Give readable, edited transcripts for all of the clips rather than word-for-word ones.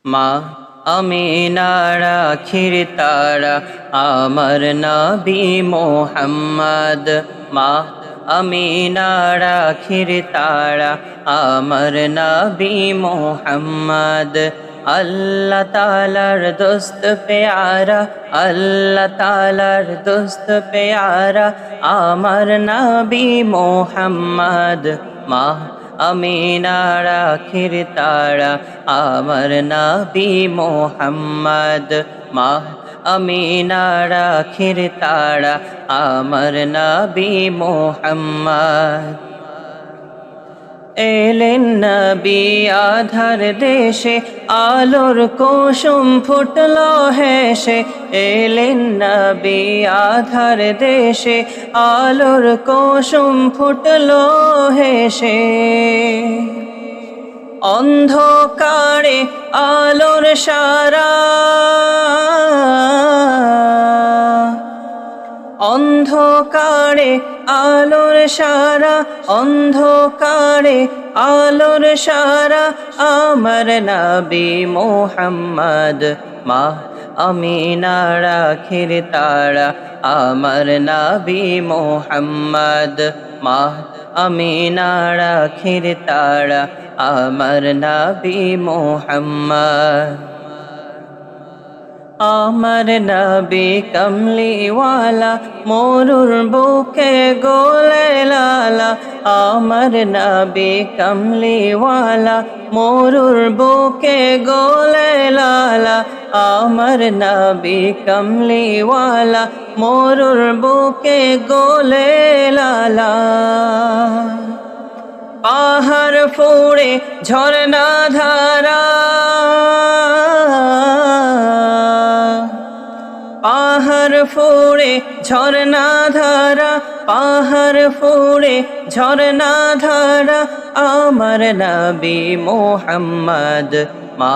মা আমিনার আখির তারা আমার নবী মোহাম্মদ। মা আমিনার আখির তারা আমার নবী মোহাম্মদ। আল্লাহ তাআলার দোস্ত প্যারা, আল্লাহ তাআলার দোস্ত প্যারা আমার নবী মোহাম্মদ। মা আমিনার আখির তারা আমার নবী মোহাম্মদ। মা আমিনার আখির তারা আমার নবী মোহাম্মদ। এলেন নবী আধার দেশে, আলোর কুসুম ফুটলো হেসে। এলেন নবী আধার দেশে, আলোর কুসুম ফুটলো হেসে। অন্ধকারে আলোর সারা, অন্ধকারে আলোর সারা, অন্ধকারে আলোর সারা আমার নবী মোহাম্মদ। মা আমিনার আখির তারা আমার নবী মোহাম্মদ। মা আমিনার আখির তারা আমার নবী মোহাম্মদ। আমার নবী কমলিওয়ালা মরুর বুকে গোলে লালা। আমার নবী কমলিওয়ালা মরুর বুকে গোলে লালা। আমার নবী কমলিওয়ালা মরুর বুকে গোলে লালা। পাহাড় ফুঁড়ে ঝরনা ধারা, পাহাড় ফুঁড়ে ঝরনা ধারা, পাহাড় ফুঁড়ে ঝরনা ধারা আমার নবী মোহাম্মদ। মা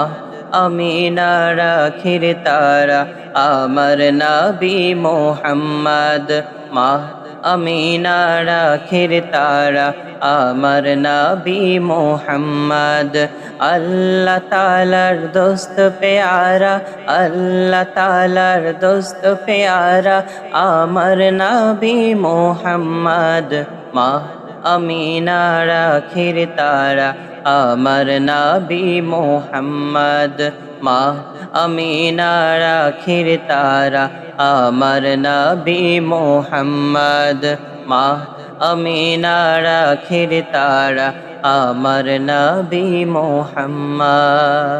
আমিনার আখির তারা আমার নবী মোহাম্মদ। মা আমিনার আখির তারা আমার নবী মোহাম্মদ। আল্লাহ তাআলার দোস্ত প্যারা, আল্লাহ তাআলার দোস্ত প্যারা আমার নবী মোহাম্মদ। মা আমিনার আখির তারা আমার নবী মোহাম্মদ। মা আমিনার আখির তারা আমার নবী মোহাম্মদ। মা আমিনার আখির তারা আমার নবী মোহাম্মদ।